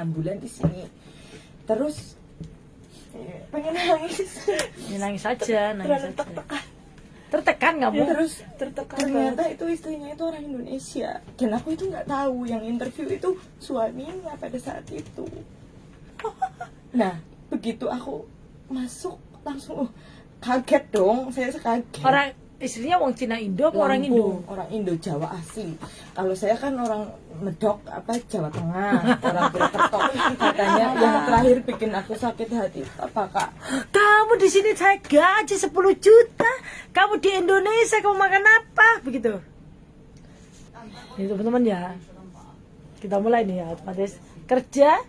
bulan di sini. Terus pengen nangis. Ya, nangis saja, nangis saja. Tertekan. Tertekan kamu? Ya, terus tertekan ternyata itu istrinya itu orang Indonesia dan aku itu nggak tahu yang interview itu suaminya pada saat itu. Nah begitu aku masuk langsung kaget dong, saya kaget. Orang istrinya orang Cina Indo apa orang Indo? Orang Indo, Jawa asli. Kalau saya kan orang Medok apa Jawa Tengah, orang Purwokerto. Katanya yang terakhir bikin aku sakit hati apa Kak? Kamu di sini saya gaji 10 juta, kamu di Indonesia kamu makan apa? Begitu. Ini teman-teman ya, kita mulai nih ya, otomatis kerja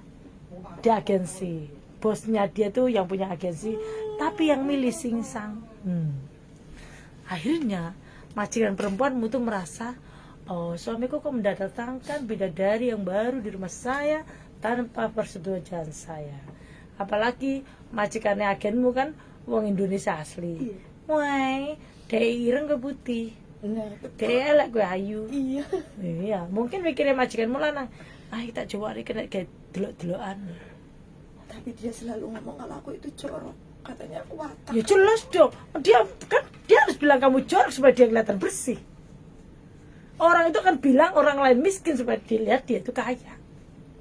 di agensi. Bosnya dia tuh yang punya agensi, tapi yang milih Singsang. Akhirnya majikan perempuanmu tuh merasa, oh suamiku kok mendatangkan bidadari yang baru di rumah saya tanpa persetujuan saya. Apalagi majikannya agenmu kan wong Indonesia asli. Wah, dia ireng ke putih, Nah, dia elek gue ayu. iya. Iya, mungkin mikirnya majikanmu lanang. Ah, kita coba hari kena kayak delok-delokan. Tapi dia selalu ngomong kalau aku itu jorok. Katanya aku watak. Ya jelas dong. Dia harus bilang kamu jorok supaya dia kelihatan bersih. Orang itu kan bilang orang lain miskin supaya dilihat dia itu kaya.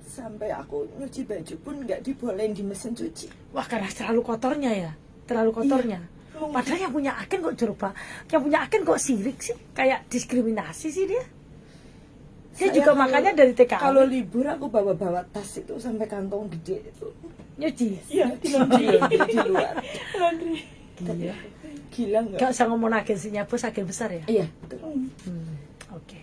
Sampai aku nyuci baju pun nggak dibolehin di mesin cuci. Wah, karena terlalu kotornya ya. Terlalu kotornya. Iya. Padahal yang punya agen kok jorok, Pak. Yang punya agen kok sirik sih? Kayak diskriminasi sih dia. Dia Saya juga kalau- makanya dari TKI Kalau libur aku bawa tas itu sampai kantong gede itu. nyuci. Iya, di luar. laundry. Gila. Gila nggak? Gak usah ngomong agensinya bos, agen besar ya. Iya, betul. Oke.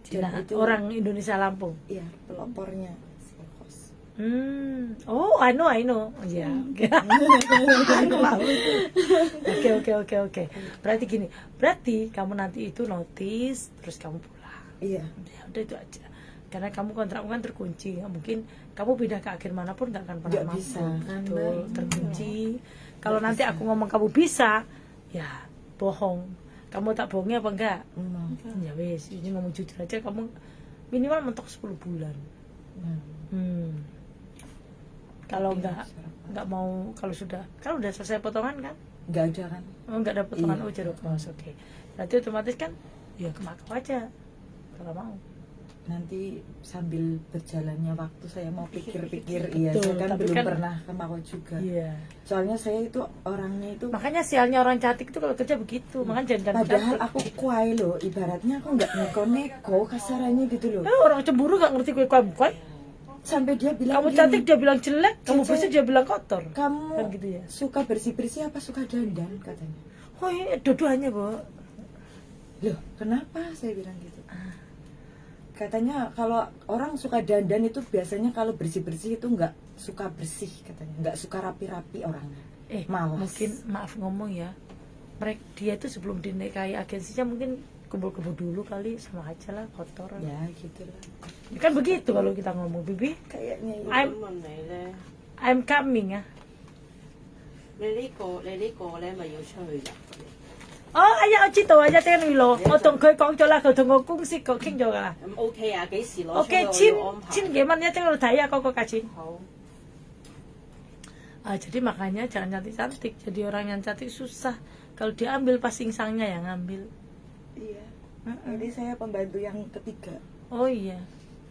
Cina, Dan itu- orang Indonesia Lampung. Iya, pelopornya si kos. Oh, I know. Iya. Oke. Berarti gini, berarti kamu nanti itu notice, terus kamu pulang. Iya. Ya udah itu aja. Karena kamu kontrakmu kan terkunci. Nggak mungkin kamu pindah ke agen manapun nggak akan pernah Nggak mampu. bisa, kan, Betul, Mbak? terkunci. Kalau nanti aku ngomong kamu bisa, ya bohong. Kamu tak bohongnya apa enggak? Ya wes, ini ngomong jujur aja, kamu minimal mentok 10 bulan. Kalau nggak mau, kalau udah selesai potongan kan? Nggak ada kan? Oh, nggak ada potongan. Iya. Oh, jeruk kos. Oke. Berarti otomatis kan ya ke Makau aja kalau mau. Nanti sambil berjalannya waktu saya mau pikir-pikir. Betul, Iya, saya kan tapi belum kan- pernah ke Makau juga. Iya. Soalnya saya itu orangnya itu Makanya sialnya orang cantik itu kalau kerja begitu. Makanya jangan padahal cantik. aku kuai loh, ibaratnya aku nggak neko-neko kasarannya gitu loh. Orang cemburu gak ngerti kue bukan. Sampai dia bilang Kamu gini, cantik dia bilang jelek, kamu Cice, bersih dia bilang kotor. kamu Kan gitu ya. suka bersih-bersih apa suka dandan katanya. Oh iya, dua-duanya, Bu. Loh, kenapa saya bilang gitu? Katanya kalau orang suka dandan itu biasanya kalau bersih-bersih itu nggak suka bersih katanya, nggak suka rapi-rapi orangnya. Malas. Mungkin maaf ngomong ya. Mereka dia itu sebelum dinikahi agensinya mungkin kumpul-kumpul dulu kali, sama aja lah kotor. Ya gitu lah. Kan begitu kalau kita ngomong, Bibi. Kayaknya itu. I'm coming 啊。 你呢個咧咪要出去入嘅？ 哦，哎呀，我知道啊，一丁女路，我同佢講咗啦，佢同我公司講傾咗噶啦。咁 OK 啊？幾時攞出 OK，去？我要安排。千幾蚊一丁度睇啊，嗰個價錢。好。 Jadi makanya jangan cantik-cantik. Jadi orang yang cantik susah. Kalau diambil pas singsangnya yang ngambil. Iya. Ini saya pembantu yang ketiga. Oh iya.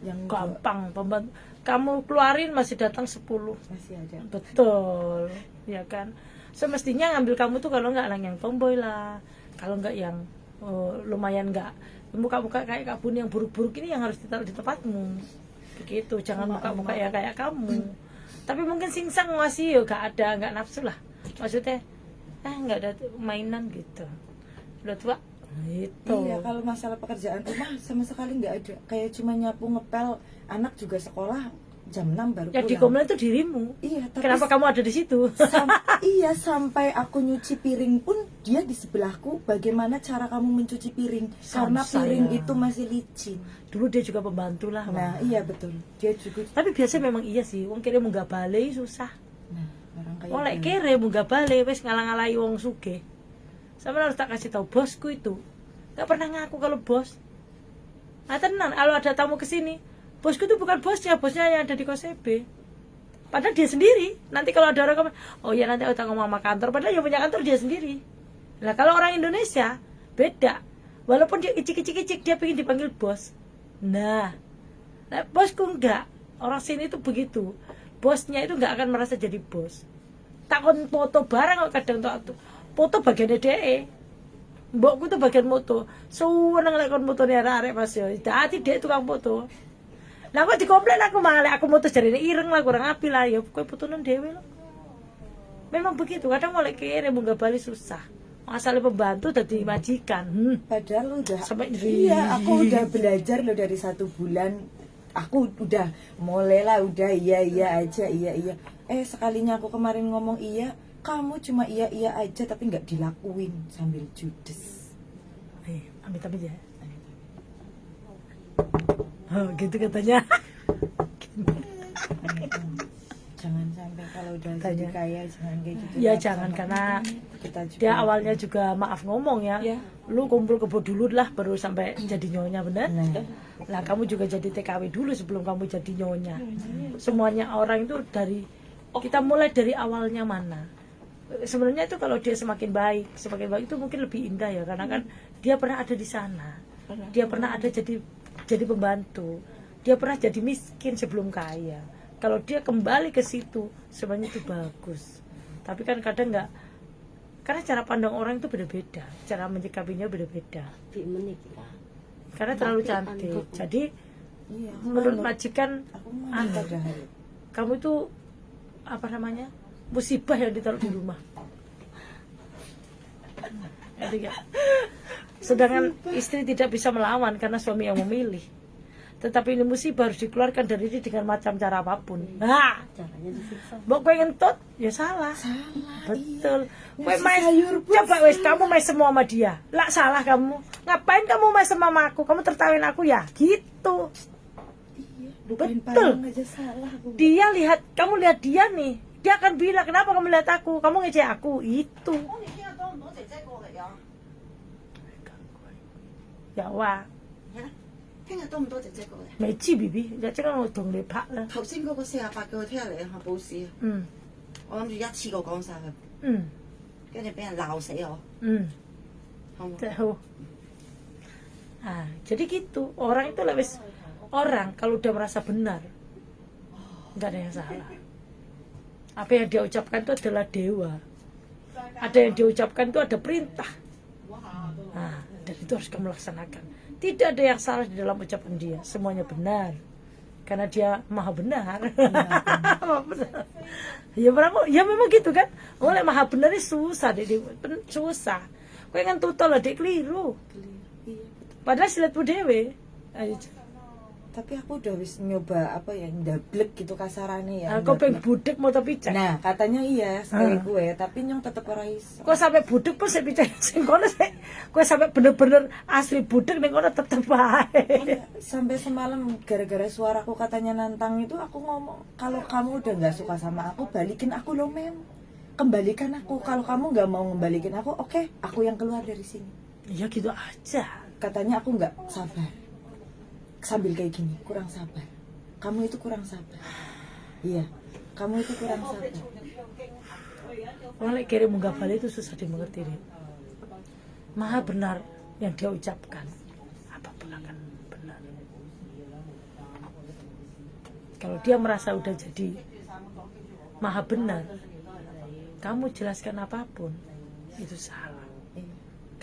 Yang Gampang pembantu. Kamu keluarin masih datang 10. masih ada. Betul. Ya kan. Semestinya ngambil kamu tuh kalau nggak yang tomboy lah. Kalau nggak yang lumayan nggak muka-muka kayak Kak Bun yang buruk-buruk ini yang harus ditaruh di tempatmu. Begitu. Jangan muka-muka ya kayak kamu. Tapi mungkin singsang masih ya nggak nafsu lah. Maksudnya nggak ada mainan gitu. Udah tua gitu. Iya, kalau masalah pekerjaan rumah sama sekali nggak ada. Kayak cuma nyapu ngepel, anak juga sekolah jam 6 baru Yang pulang. dikomplain itu dirimu. Iya, tapi Kenapa kamu ada di situ? iya, sampai aku nyuci piring pun dia di sebelahku. Bagaimana cara kamu mencuci piring? Karena Sama piring saya. itu masih licin. Dulu dia juga pembantu lah. Nah, iya betul. Dia juga. Tapi biasanya memang iya sih. Wong kira munggah bale susah. Nah, orang kayak Wong lek gitu. kere munggah bale wis ngalang-alangi wong sugih. Sama harus tak kasih tahu bosku itu. Gak pernah ngaku kalau bos. Nah tenang, kalau ada tamu kesini, Bosku itu bukan bosnya yang ada di Kosebe. Padahal dia sendiri. Nanti kalau ada orang komen, oh ya nanti kita ngomong sama kantor, padahal yang punya kantor dia sendiri. Nah kalau orang Indonesia beda. Walaupun dia icik-icik dia pengen dipanggil bos. Nah bosku enggak. Orang sini itu begitu. Bosnya itu enggak akan merasa jadi bos. Takon foto barang kok kadang tuh foto bagian DE. Mbokku tuh bagian foto. Seneng lek kon fotone arek-arek Mas yo. Dadi dhek tukang foto. Lah kok dikomplain aku malah aku foto jarine ireng lah kurang api lah ya kowe fotonen dhewe lho. Memang begitu, kadang mulai kere munggah bali susah. Masalah pembantu dadi majikan. Padahal udah Sampai iya, aku udah belajar loh dari 1 bulan. Aku udah mulai lah, udah iya aja, iya. Sekalinya aku kemarin ngomong iya, kamu cuma iya aja tapi nggak dilakuin sambil judes. Amit-amit ya. Oh, gitu katanya. Jangan sampai kalau udah jadi kaya jangan kayak gitu. Ya jangan, karena kita juga dia awalnya juga maaf ngomong ya. Lu kumpul kebo dulu lah baru sampai jadi nyonya, bener? Lah kamu juga jadi TKW dulu sebelum kamu jadi nyonya. Semuanya orang itu dari kita mulai dari awalnya mana. Sebenarnya itu kalau dia semakin baik itu mungkin lebih indah ya, karena kan dia pernah ada di sana. Dia pernah ada jadi pembantu. Dia pernah jadi miskin sebelum kaya. Kalau dia kembali ke situ, sebenarnya itu bagus. Tapi kan kadang enggak, karena cara pandang orang itu beda-beda, cara menyikapinya beda-beda. Karena terlalu cantik. Jadi menurut majikan, kamu itu apa namanya, musibah yang ditaruh di rumah. Sedangkan istri tidak bisa melawan karena suami yang memilih. Tetapi ini musibah harus dikeluarkan dari diri dengan macam cara apapun. Mbok kowe ngentut, ya salah. Betul. Kowe coba wes kamu main semua sama dia. Lah salah kamu. Ngapain kamu main sama aku? Kamu tertawain aku ya? Gitu. Betul. Dia lihat, kamu lihat dia nih. Dia akan bilang, "Kenapa kamu lihat aku? Kamu ngejek aku." Itu. Ya wah. 聽日多唔多姐姐過嚟？未知 B B， 就即刻我同你拍啦。頭先嗰個48叫佢聽日嚟嚇報市啊！我諗住一次過講晒佢，跟住俾人鬧死我。好唔好？ Jadi gitu, orang itu lebih orang kalau udah merasa benar, nggak ada yang salah. Apa yang dia ucapkan itu adalah dewa. Ada yang dia ucapkan itu ada perintah. Dan itu harus kamu laksanakan. Tidak ada yang salah di dalam ucapan dia, semuanya benar. Karena dia maha benar. Ya memang gitu kan. Oleh maha benar ini susah, susah. Kau yang tutol lah, dek keliru. Padahal silatmu dewe. Tapi aku udah wis nyoba apa ya, ndablek gitu kasarannya ya. Kau pengen budek mau tapi cek. Nah, katanya iya sekali gue, tapi nyong tetep ora iso. Kau sampai budek pun saya bicara sing kono sih. Kau sampai bener-bener asli budek ning kono tetep bae. Sampai semalam gara-gara suaraku katanya nantang itu aku ngomong, kalau kamu udah nggak suka sama aku, balikin aku loh mem. Kembalikan aku. Kalau kamu nggak mau ngembalikin aku, oke, aku yang keluar dari sini. Ya gitu aja. Katanya aku nggak sabar. Sambil kayak gini, kurang sabar. Kamu itu kurang sabar. Iya, kamu itu kurang sabar. Oleh kirim munggah balik itu susah dimengerti nih. Maha benar yang dia ucapkan, apapun akan benar. Kalau dia merasa udah jadi maha benar, kamu jelaskan apapun itu salah.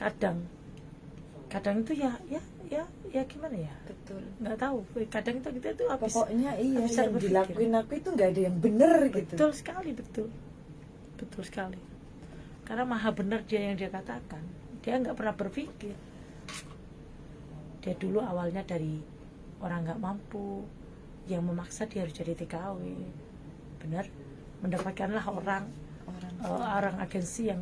Kadang itu ya gimana ya? Betul. Nggak tahu. Kadang itu kita itu habis. Pokoknya iya habis yang dilakuin aku itu nggak ada yang bener gitu. Betul sekali, betul sekali. Karena maha benar dia yang dia katakan. Dia nggak pernah berpikir. Dia dulu awalnya dari orang nggak mampu, yang memaksa dia harus jadi TKW. Benar? Mendapatkanlah orang agensi yang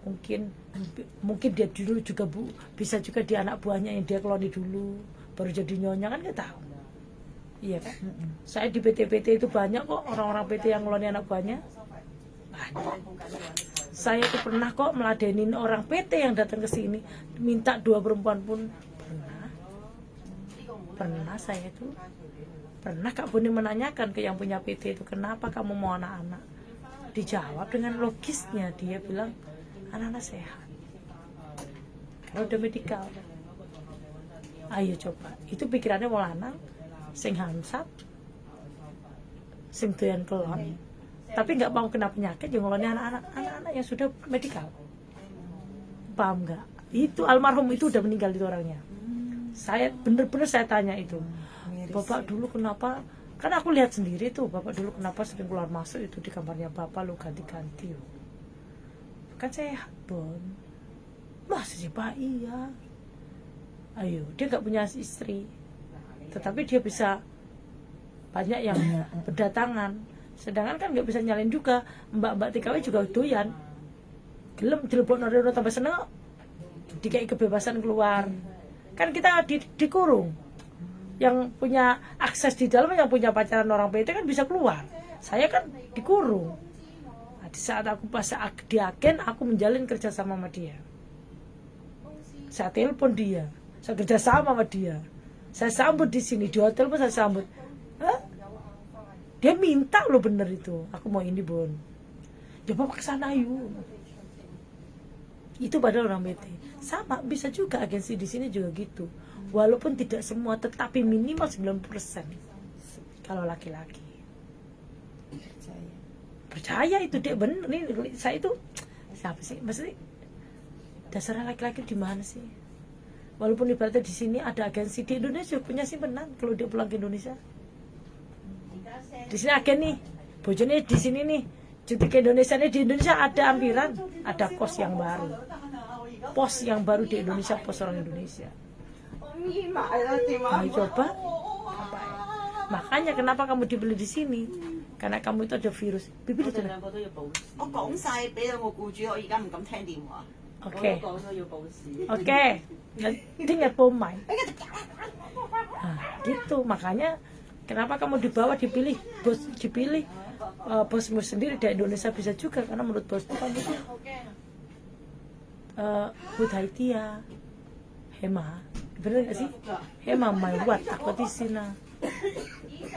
mungkin dia dulu juga bisa juga dia anak buahnya yang dia keloni dulu baru jadi nyonya, kan nggak tahu. Iya kan? Saya di PT-PT itu banyak kok orang-orang PT yang ngeloni anak buahnya. Banyak. Saya itu pernah kok meladenin orang PT yang datang ke sini minta 2 perempuan pun pernah. pernah saya itu pernah Kak Boni menanyakan ke yang punya PT itu, kenapa kamu mau anak-anak? Dijawab dengan logisnya, dia bilang anak-anak sehat. Kalau udah medikal, ayo coba. Itu pikirannya mau lanang, sing hamsat, sing doyan kelon, tapi nggak mau kena penyakit, yang ngelonnya anak-anak yang sudah medikal. Paham nggak? Itu almarhum itu udah meninggal itu orangnya. Saya bener-bener saya tanya itu, Bapak dulu kenapa? Kan aku lihat sendiri tuh, Bapak dulu kenapa sering keluar masuk itu di kamarnya Bapak, lu ganti-ganti. Kan sehat, Bon. Masa sih Pak? Iya. Ayo, dia nggak punya istri, tetapi dia bisa banyak yang berdatangan. Sedangkan kan nggak bisa nyalin juga. Mbak-mbak TKW juga doyan. Gelem jelebok orang tambah seneng, dikai kebebasan keluar. Kan kita dikurung. Yang punya akses di dalam, yang punya pacaran orang PT kan bisa keluar. Saya kan dikurung. Nah, di saat aku pas di agen, aku menjalin kerjasama sama dia. Saya telepon dia, saya kerjasama sama dia. Saya sambut di sini, di hotel pun saya sambut. Hah? Dia minta loh bener itu, aku mau ini Bon. Ya Bapak kesana yuk. Itu padahal orang PT. Sama, bisa juga agensi di sini juga gitu. Walaupun tidak semua, tetapi minimal 90% kalau laki-laki. Percaya itu dia bener. Nih, saya itu siapa sih? Maksudnya dasar laki-laki di mana sih? Walaupun ibaratnya di sini ada agensi, di Indonesia punya simpenan kalau dia pulang ke Indonesia. Di sini agen nih, bojone di sini nih, cuti ke Indonesia nih, di Indonesia ada ampiran, ada kos yang baru, pos yang baru di Indonesia, pos orang Indonesia. Nah, coba. Makanya kenapa kamu dibeli di sini? Karena kamu itu ada virus. Bibi itu. Oke. Tinggal pomai. Nah, gitu. Makanya kenapa kamu dibawa, dipilih bosmu sendiri dari Indonesia bisa juga, karena menurut bosmu kamu itu Hudaitia Hema, bener gak sih? Hema maiwat takut di sini.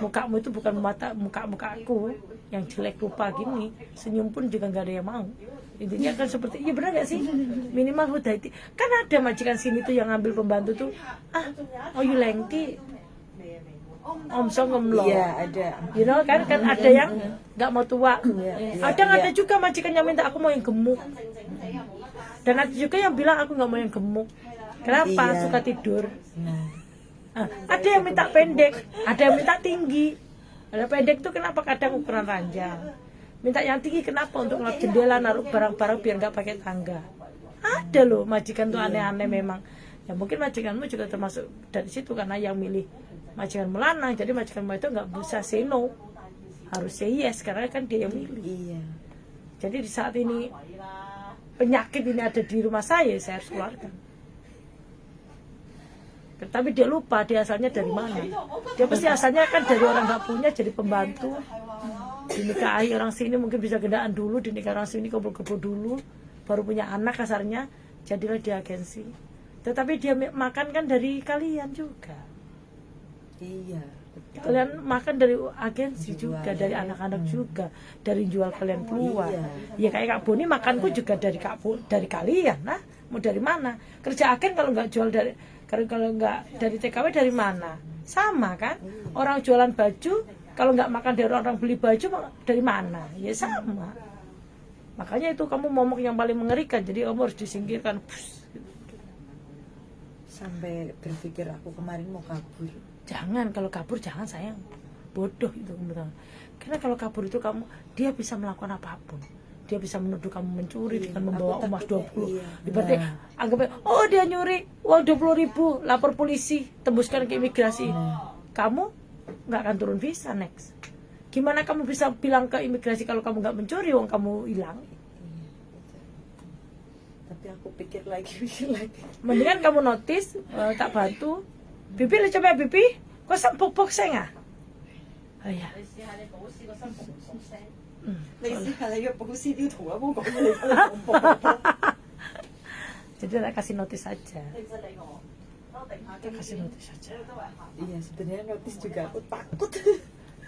Mukamu itu bukan muka-mukaku yang jelek rupa gini, senyum pun juga nggak ada yang mau. Intinya kan seperti, iya benar gak sih? Minimal Hudaiti. Kan ada majikan sini tuh yang ngambil pembantu tuh, oh you lengki Om Song Ngomlo. Iya, ada. You know kan ada yang nggak mau tua. Ada juga majikan yang minta aku mau yang gemuk. Dan ada juga yang bilang aku nggak mau yang gemuk. Kenapa? Iya. Suka tidur. Ada yang minta pendek, ada yang minta tinggi. Ada pendek tuh kenapa kadang ukuran ranjang. Minta yang tinggi kenapa? Untuk ngelap jendela, naruh barang-barang biar nggak pakai tangga. Ada loh majikan tuh aneh-aneh memang. Ya mungkin majikanmu juga termasuk dari situ, karena yang milih majikan melanang, jadi majikanmu itu nggak bisa say no, harus say yes karena kan dia yang milih. Iya. Jadi di saat ini penyakit ini ada di rumah saya harus keluarkan. Tapi dia lupa dia asalnya dari mana. Dia pasti asalnya kan dari orang nggak punya, jadi pembantu. Dinikahi orang sini mungkin bisa gendaan dulu, dinikahi orang sini kumpul-kumpul dulu, baru punya anak kasarnya, jadilah dia agensi. Tetapi dia makan kan dari kalian juga. Iya. Betul. Kalian makan dari agensi juga, dari anak-anak juga, dari jual kalian keluar. Ya kayak Kak Boni makanku juga dari kalian, nah mau dari mana? Kerja agen kalau nggak jual dari, kalau nggak dari TKW dari mana? Sama kan? Orang jualan baju kalau nggak makan dari orang beli baju dari mana? Ya sama. Makanya itu kamu momok yang paling mengerikan, jadi kamu harus disingkirkan. Sampai berpikir aku kemarin mau kabur. Jangan, kalau kabur jangan sayang, bodoh itu. Karena kalau kabur itu dia bisa melakukan apapun. Dia bisa menuduh kamu mencuri dengan membawa emas 20. Berarti anggap, oh dia nyuri uang 20.000, lapor polisi, tembuskan ke imigrasi. Kamu nggak akan turun visa next. Gimana kamu bisa bilang ke imigrasi kalau kamu nggak mencuri, uang kamu hilang? Tapi aku pikir lagi. Mendingan kamu notice, tak bantu. Bibi coba Bibi, kok sempuk saya nggak? Oh ya. Jadi saya kasih notice saja. kita kasih notis aja. Iya, sebenarnya notis juga aku takut.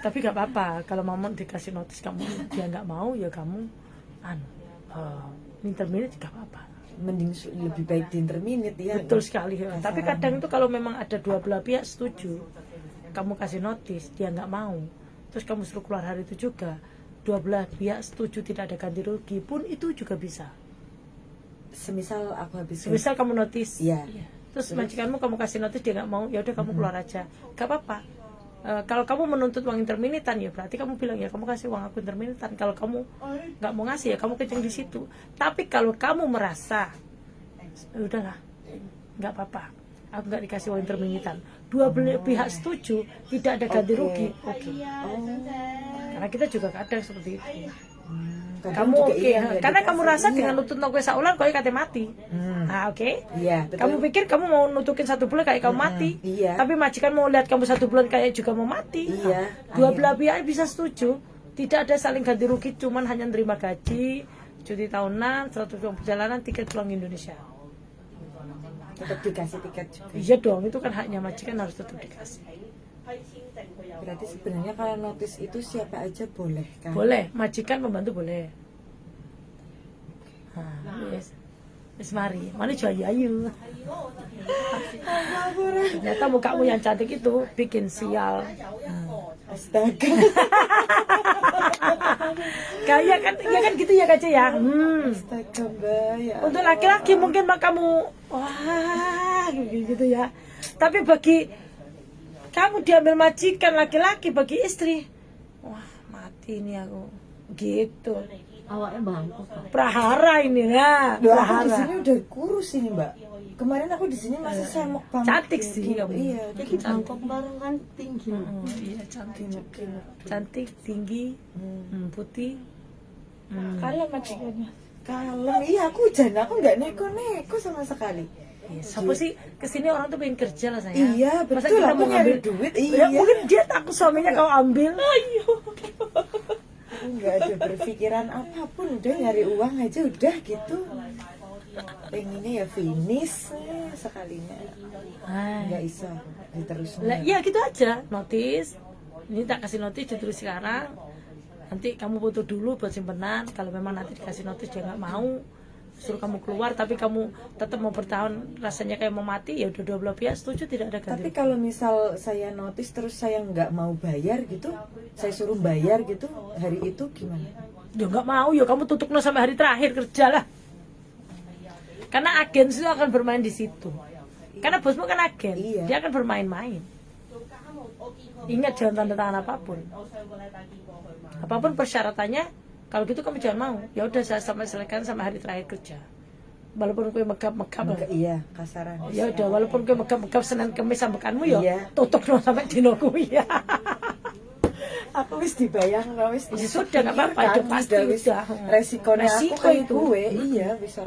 Tapi gak apa-apa, kalau mama dikasih notis kamu dia nggak mau, ya kamu interminate juga apa-apa. Mending lebih baik di interminate ya. Betul sekali. Tapi kadang itu kalau memang ada dua belah pihak setuju, kamu kasih notis dia nggak mau, terus kamu suruh keluar hari itu juga, dua belah pihak setuju tidak ada ganti rugi pun itu juga bisa. Semisal aku habis. Semisal kamu notis, Iya. terus majikanmu kamu kasih notis dia nggak mau, ya udah kamu keluar aja, gak apa-apa. Kalau kamu menuntut uang interminitan ya berarti kamu bilang ya kamu kasih uang aku interminitan. Kalau kamu nggak mau ngasih ya kamu kencing di situ. Tapi kalau kamu merasa udahlah nggak apa-apa, aku nggak dikasih uang interminitan, dua pihak setuju tidak ada ganti rugi, oke. Karena kita juga kadang seperti itu. Kamu oke, karena kamu rasa dengan nutut nongko saulan kau kate mati. Oke. Iya, betul. Kamu pikir kamu mau nutukin 1 bulan kayak kamu mati. Iya. Tapi majikan mau lihat kamu 1 bulan kayak juga mau mati. Iya. Dua belah pihak bisa setuju. Tidak ada saling ganti rugi, cuman hanya terima gaji, cuti tahunan, 100 uang perjalanan, tiket pulang Indonesia. Tetap dikasih tiket juga. Iya dong, itu kan haknya majikan, harus tetap dikasih. Berarti sebenarnya kalau notis itu siapa aja boleh kan? Boleh, majikan pembantu boleh. Yes. Wis mari, mana jual ayu. Ternyata mukamu yang cantik itu bikin sial. Astaga. Kayak kan, ya kan gitu ya Kace ya. Astaga Mbak ya. Untuk laki-laki mungkin kamu wah gitu ya. Tapi bagi kamu diambil majikan laki-laki, bagi istri, wah mati ini aku gitu. Awaknya bangkok. Prahara ini ya. Loh, aku di Prahara. sini udah kurus ini Mbak. Kemarin aku di sini masih semok banget. Cantik ya, sih gitu. kamu. Iya, Jadi bangkok bareng kan tinggi. Iya cantik juga. Cantik, tinggi, putih. Kalem majikannya. Kalem, iya aku aku nggak neko-neko sama sekali. Iya, siapa sih kesini orang tuh pengen kerja lah sayang. Iya, Masa betul, kita aku mau nyari ngambil duit, Ya, iya. mungkin dia takut suaminya kau ambil. Aku nggak ada berpikiran apapun, udah nyari uang aja udah gitu. Pengennya ya finish sekalinya. Nggak bisa diterusin. Lah, ya gitu aja, notis. Ini tak kasih notis ditulis sekarang. Nanti kamu foto dulu buat simpenan. Kalau memang nanti dikasih notis dia nggak mau, suruh kamu keluar, tapi kamu tetap mau bertahan, rasanya kayak mau mati, ya udah dua belah pihak setuju, tidak ada ganti. Tapi kalau misal saya notis terus saya nggak mau bayar gitu, saya suruh bayar gitu hari itu gimana? Ya nggak mau, ya kamu tutup sampai hari terakhir kerja lah. Karena agen itu akan bermain di situ. Karena bosmu kan agen, Iya. dia akan bermain-main. Ingat jangan tanda tangan apapun. Apapun persyaratannya, kalau gitu kamu jangan mau. Ya udah saya sampai selesaikan sampai hari terakhir kerja. Walaupun kue megap-megap. Iya, kasaran. Ya udah walaupun kue megap-megap Senin Kamis sampekanmu ya Iya. tutup sampai dino kuwi ya. Aku wis dibayang, wis Ya sudah, nggak apa-apa, itu pasti udah. Resikonya aku Resiko kayak itu. gue, iya bisa.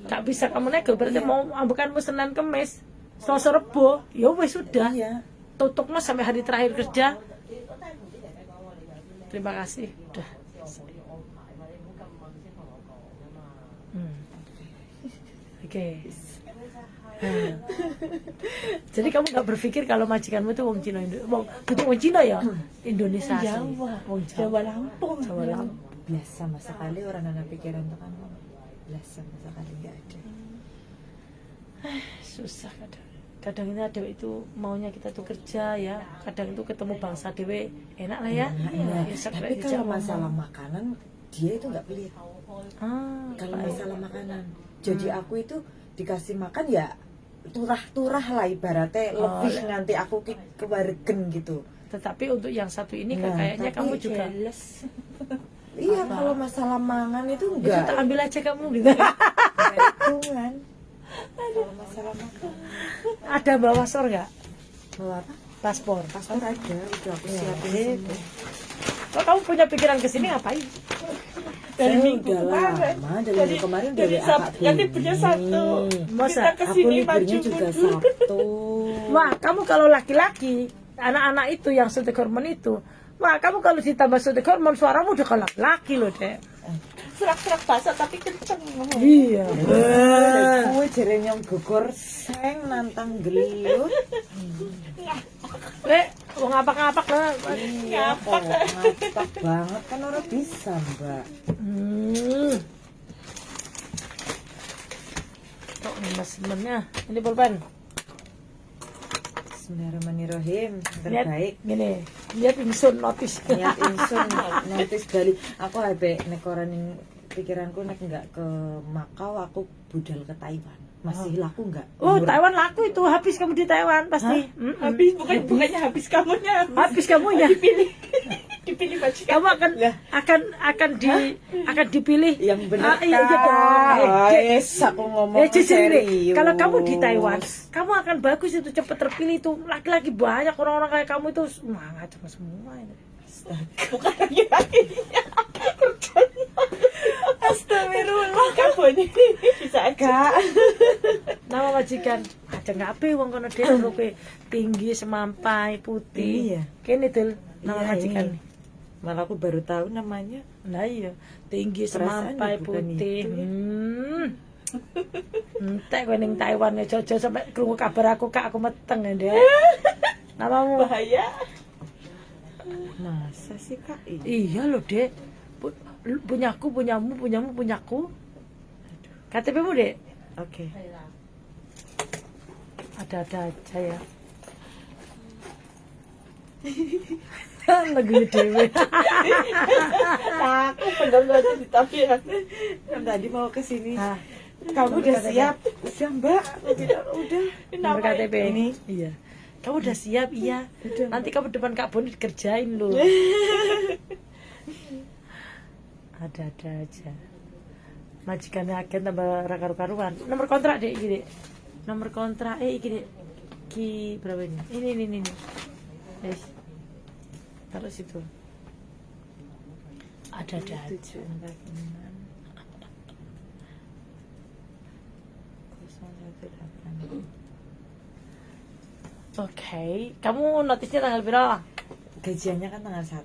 Gak bisa kamu nego, berarti mau ambekanmu Senin Kamis, Selasa Rebo, ya wes sudah. Iya. Tutupnya sampai hari terakhir kerja. Terima kasih, udah. Oke. Jadi kamu nggak berpikir kalau majikanmu itu wong Cina, bukan wong Cina ya, Indonesia. Wong Jawa Lampung. Jawa Lampung. Biasa masa kali orang anak pikiran tuh kan biasa masa kali nggak ada. Susah kadang ini ada itu maunya kita tuh kerja ya, kadang itu ketemu bangsa dewe enak lah ya. Nah, Ya, tapi kalau masalah makanan dia itu nggak pelit. Kalau baik. masalah makanan, jadi aku itu dikasih makan ya turah-turah lah ibaratnya, lebih nanti aku kebargen gitu. Tetapi untuk yang satu ini kan Nah, kayaknya tapi kamu juga Iya, kalau masalah mangan itu ya enggak. sudah, ambil aja kamu gitu. Hitungan. Kalau masalah makan. Ada bawa paspor nggak? Bawa apa? Paspor. Paspor ada, udah aku siapin semua. Kalau kamu punya pikiran ke sini ngapain? Saya udah lama, dari minggu kemarin udah WA Kak Beni. Masa Aku liburnya juga Sabtu. Wah, kamu kalau laki-laki, anak-anak itu yang suntik hormon itu, wah kamu kalau ditambah suntik hormon suaramu udah kalau laki loh dek. serak-serak basah tapi kenceng. Iya. Kowe jere nyong gogor seng nantang gelut. Wong ngapak-ngapak lah. Iya, kok ngapak banget kan ora bisa, Mbak. Kok mas-masnya. Ini pulpen. Bismillahirrahmanirrahim. Terbaik. Gini, lihat insun notis. Niat insun notis Bali. Aku abe nek ora ning pikiranku nek enggak ke Makau aku budal ke Taiwan. Masih laku enggak? Oh, Taiwan laku itu. Habis kamu di Taiwan pasti. Habis bukannya habis kamunya. Habis kamu ya. Dipilih baju Kamu akan dipilih yang benar. iya dong. Yes, aku ngomong Jujur ini, serius. kalau kamu di Taiwan, kamu akan bagus itu, cepat terpilih itu. Laki-laki banyak orang-orang kayak kamu itu semangat semua ini. bukan laki-lakinya. Kerjanya. Astagfirullah. Kamu bisa aja. Nama majikan, ada nggak apa wong kono dhewe tinggi semampai putih. Iya. Kene dul nama Iya, majikan. ini. Malah aku baru tahu namanya. Nah iya, tinggi Perasaan semampai bukan putih. itu, ya. Entek kowe ning Taiwan ya jojo sampai krungu kabar aku Kak, aku meteng ya, Dek. Namamu? Bahaya. Masa sih, Kak? Iya loh, Dek. Punyaku, punyaku. KTP-mu, Dek? Oke. Ada-ada aja ya. Lagu dewe. Aku bener-bener ditampilkan. Kan tadi mau ke sini. Nah, Kamu udah siap? Udah, Mbak. Udah. nomor KTP ini? Iya. Kamu udah siap? Iya. Nanti kamu depan Kak Boni dikerjain loh. Ada-ada aja. Majikannya agen tambah karu-karuan. Nomor kontrak deh iki, Dek. Nomor kontrak iki, Dek. Ki berapa ini? Ini. Yes. Taruh situ. Ada-ada aja. 746 Oke, kamu notisnya tanggal berapa? Gajiannya kan tanggal 1.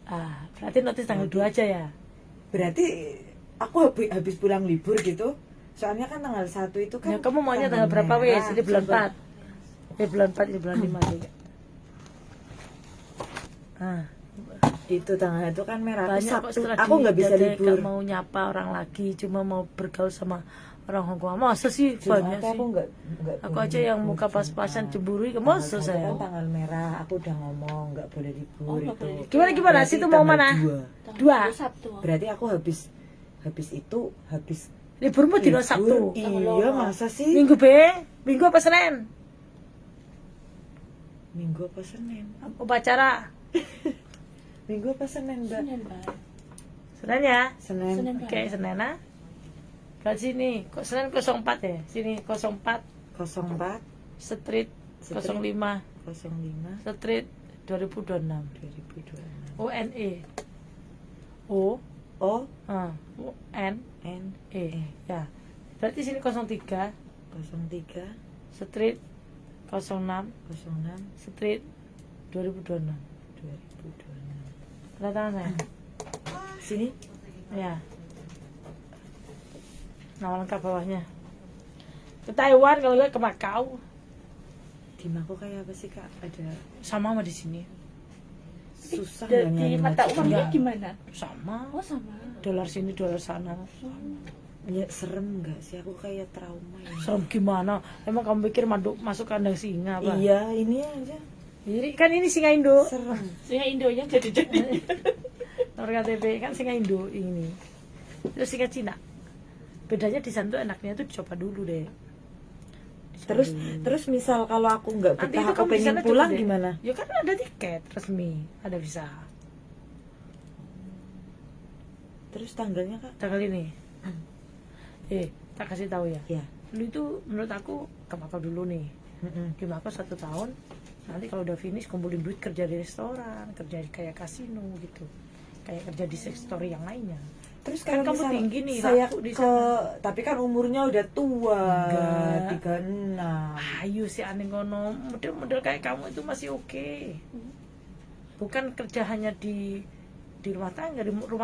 Ah, berarti notis tanggal 2 aja ya. Berarti aku habis pulang libur gitu. Soalnya kan tanggal 1 itu kan. Ya, kamu maunya tanggal berapa wes? Ini bulan 4. Bulan 4 ini bulan 5 juga. Ah, Itu tanggal itu kan merah. Aku banyak kok Sabtu. setelah Aku nggak bisa Dede libur. gak mau nyapa orang lagi, cuma mau bergaul sama orang Hongkong. Masa sih Jumat banyak sih? aku nggak Aku boleh aja yang libur muka Jumat. pas-pasan cemburu, Tanggal masa 1 saya. kan tanggal merah. Aku udah ngomong nggak boleh libur Oh, nggak itu. boleh libur. Gimana Berarti situ mau tanggal mana? 2. 2. Sabtu. Berarti aku habis Liburmu di libur. Sabtu. Iya, masa sih? Minggu Minggu apa Senin? Minggu apa Senin? Upacara. Minggu apa Senin, Mbak? Senin, Mbak. Senin ya? Senin. Senin. Oke, Senin ah. Ke sini, kok Senin 04 ya? Sini 04 04 Street 05 05 Street 2026 2026. UNE O O UN N E ya. Berarti sini 03 03 Street 06 06 Street 2026. 2026. Tanda tangan saya. Sini Ya. Nama lengkap bawahnya. Ke Taiwan kalau nggak ke Makau. di Mako kayak apa sih, Kak? Ada Sama di sini. susah Di nggak mata nyari uangnya Enggak. gimana? Sama. Oh, sama. Dolar sini, dolar sana. Ya, serem nggak sih? Aku kayak trauma ya. Serem gimana? Emang kamu pikir masuk kandang singa apa? Iya, ini aja Jadi kan ini singa Indo. serem. Singa Indonya jadi. Nomor KTP kan singa Indo ini. Terus singa Cina. Bedanya di sana tuh enaknya tuh dicoba dulu deh. Dicoba Terus dulu. terus misal kalau aku nggak Nanti betah, itu aku kamu di pengen sana pulang coba deh. gimana? Ya kan ada tiket resmi, ada visa. Terus tanggalnya, Kak? Tanggal ini. Tak kasih tahu ya. Ya. Lu itu menurut aku ke Makau dulu nih. Di Makau 1 tahun. Nanti kalau udah finish kumpulin duit kerja di restoran, kerja di kayak kasino gitu. Kayak kerja di sektor yang lainnya. Terus Kan kalau kamu misal tinggi nih, saya laku di ke sana. tapi kan umurnya udah tua. Enggak. 36. Ayo si aneh ngono, model-model kayak kamu itu masih oke. Bukan kerja hanya di di rumah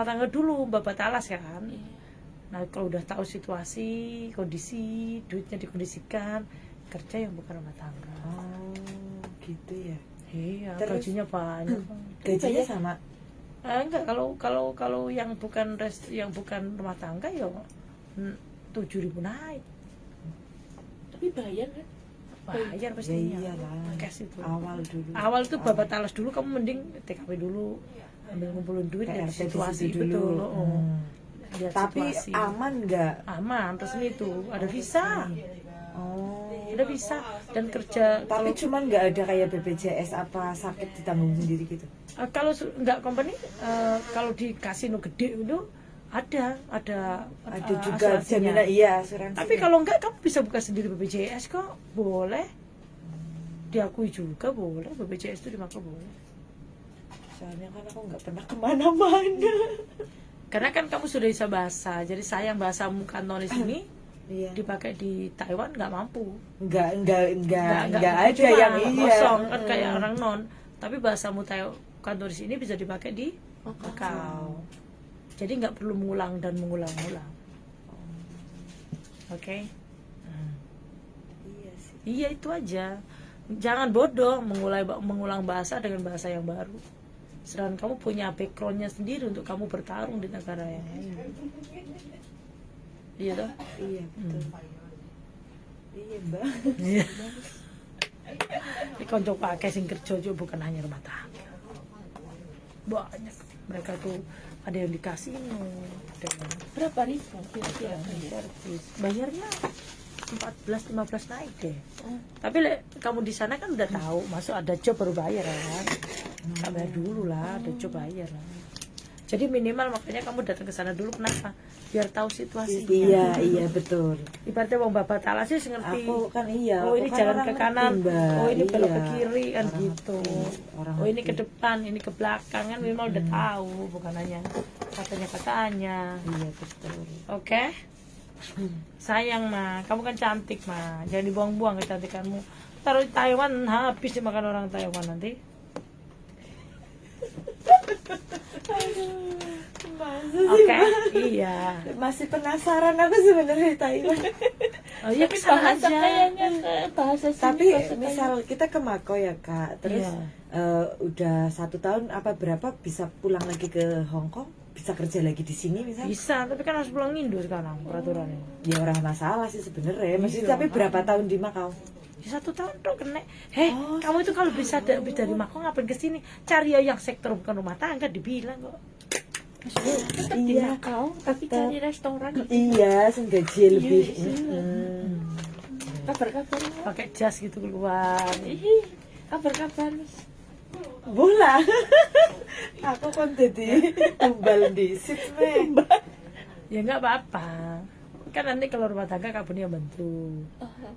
tangga dulu babat alas kan. Nah kalau udah tahu situasi, kondisi, duitnya dikondisikan, kerja yang bukan rumah tangga. Oh, gitu ya. Iya, Terus? gajinya banyak. Gajinya sama. Enggak, kalau yang bukan yang bukan rumah tangga ya 7.000 naik. Tapi bayar kan? Bayar Ya pastinya. iyalah. Cash itu. Awal dulu. Awal tuh babat alas dulu, kamu mending TKP dulu, ambil ngumpulin duit dari PRT di situasi situ dulu. betul. Lihat Tapi situasi. aman nggak? Aman, resmi tuh, ada visa. Oh. Ada visa dan kerja. Tapi cuman nggak ada kayak BPJS apa sakit ditanggung sendiri gitu. Kalau nggak company, kalau di kasino gede itu ada Juga asuransinya. jaminan, iya, asuransi. Tapi kalau enggak, kamu bisa buka sendiri BPJS kok, boleh. Diakui juga boleh, BPJS itu dimakai boleh. Soalnya kan aku nggak pernah kemana-mana. Karena kan kamu sudah bisa bahasa, jadi sayang bahasamu Kantonis ini Iya. dipakai di Taiwan nggak mampu. Nggak Nggak ada cuma yang iya. kosong kan kayak orang non. Tapi bahasamu Kantonis ini bisa dipakai di Macau. Jadi nggak perlu mengulang dan mengulang-ulang. Oke? Iya sih. Iya itu aja. Jangan bodoh mengulang bahasa dengan bahasa yang baru. Sedangkan kamu punya backgroundnya sendiri untuk kamu bertarung di negara yang lain. Iya toh? Iya betul. Iya mbak. Iya. Ini konco pakai sing kerja juga bukan hanya rumah tangga. Banyak mereka tuh ada yang di kasino, ada yang Berapa ribu kira-kira? servis. Bayarnya 14-15 naik deh. Oh. Tapi kamu di sana kan udah tahu, masuk ada job baru bayar kan. Nggak bayar dulu lah, ada job bayar lah. Jadi minimal makanya kamu datang ke sana dulu, kenapa? Biar tahu situasinya. Iya betul. Ibaratnya wong babat alas sih ngerti. Aku kan iya. Oh ini aku kan jalan orang ke ngerti, kanan, Mbak. oh ini belok ke Iya. kiri kan Orang gitu. ngerti, orang Oh ini ngerti. ke depan, ini ke belakang kan minimal udah tahu, bukan hanya katanya. Iya betul. Oke? Sayang mah, kamu kan cantik mah, jangan dibuang-buang kecantikanmu. Taruh di Taiwan habis dimakan orang Taiwan nanti. Oke, iya. Masih penasaran aku sebenarnya di Taiwan. Oh iya kesana Bahasa aja. kayaknya ke bahasa sini. Tapi bahasa misal kita ke Mako ya kak, terus Iya. udah 1 tahun apa berapa bisa pulang lagi ke Hong Kong, bisa kerja lagi di sini misal? Bisa, tapi kan harus pulang Indo sekarang peraturannya. Ya orang masalah sih sebenarnya. Maksudnya Iya, tapi berapa tahun di Makau? Ya 1 tahun tuh kena. Heh, Oh, kamu itu kalau bisa lebih dari Mako ngapain kesini? Cari ya yang sektor bukan rumah tangga, dibilang kok. Tetap di Iya, Macau, tapi tetap. cari restoran. Iya, sing gaji lebih. Kabar-kabar. Pakai jas gitu keluar. Ih, kabar-kabar. Bola. Aku kan jadi tumbal di sini. Ya nggak apa-apa. Kan nanti kalau rumah tangga kamu yang bantu.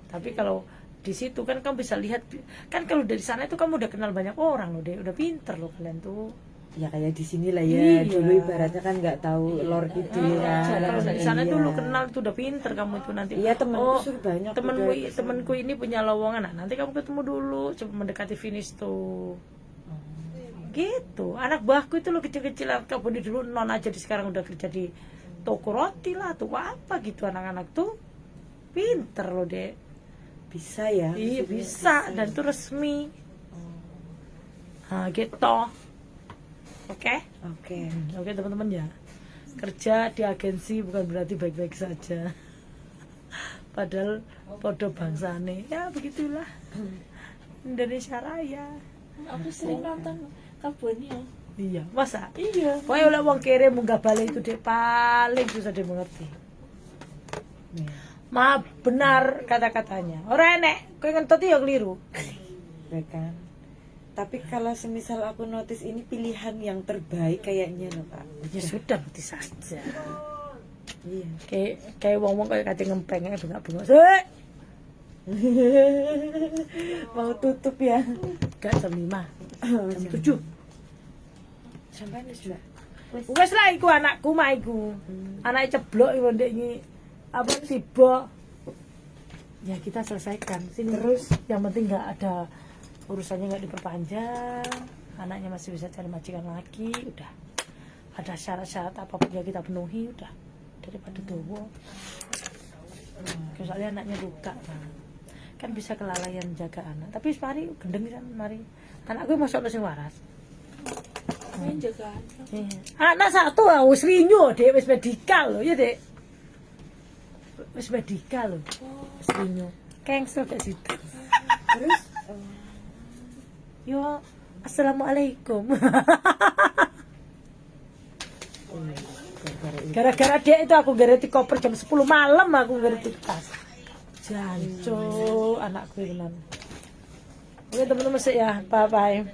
Tapi kalau di situ kan kamu bisa lihat, kan kalau dari sana itu kamu udah kenal banyak orang loh deh, udah pinter loh kalian tuh. Ya kayak di sini lah ya. Iya. Dulu ibaratnya kan nggak tahu lor gitu kan. Kalau dari sana Iya. dulu kenal tuh udah pinter kamu itu nanti. Iya, temenku oh, sih banyak temenku udah kesana. temenku ini punya lowongan. Nah, nanti kamu ketemu dulu, coba mendekati finish tuh. Gitu. Anak buahku itu lo kecil-kecil kamu dulu non aja, di sekarang udah kerja di toko roti lah tuh apa gitu, anak-anak tuh pinter loh dek. Bisa ya. Iya maksudnya bisa, dan itu resmi. Nah gitu. Oke. Oke teman-teman ya. Kerja di agensi bukan berarti baik-baik saja. Padahal podo bangsane. Ya begitulah. Indonesia Raya. Aku sering nonton kabunnya. Iya, masa? Iya. Pokoknya oleh wong kere munggah balik itu deh paling susah dia mengerti. Ma benar kata-katanya. Ora enek, kowe ngentot ya keliru. Ya kan. Tapi kalau semisal aku notice ini pilihan yang terbaik kayaknya loh kak. Ya sudah berarti saja. Iya. Kayak wong-wong kayak kate ngempeng bengak-bengok. Sik. Mau tutup ya. Gak jam 5. Jam 7. Sampai nih mbak. Wes lah iku anakku mah iku. Anake ceblok iku ndek iki. Apa tiba. Ya kita selesaikan sini. Terus? Yang penting nggak ada urusannya, nggak diperpanjang, anaknya masih bisa cari majikan lagi, udah. ada syarat-syarat apapun yang kita penuhi udah daripada dowo. Soalnya anaknya luka kan bisa kelalaian jaga anak. Tapi mari gendeng kan mari. Anakku masuk sing waras. Main jaga. Anak satu wis rinyo, Dek, wis medikal lho ya, Dek. Wis medikal lho. Wis rinyo. Cancel gak situ. Terus Yo, assalamualaikum. Gara-gara dia itu aku gareti koper jam 10 malam aku gareti tas. Jancu anakku itu nan. Oke teman-teman sih ya, bye bye.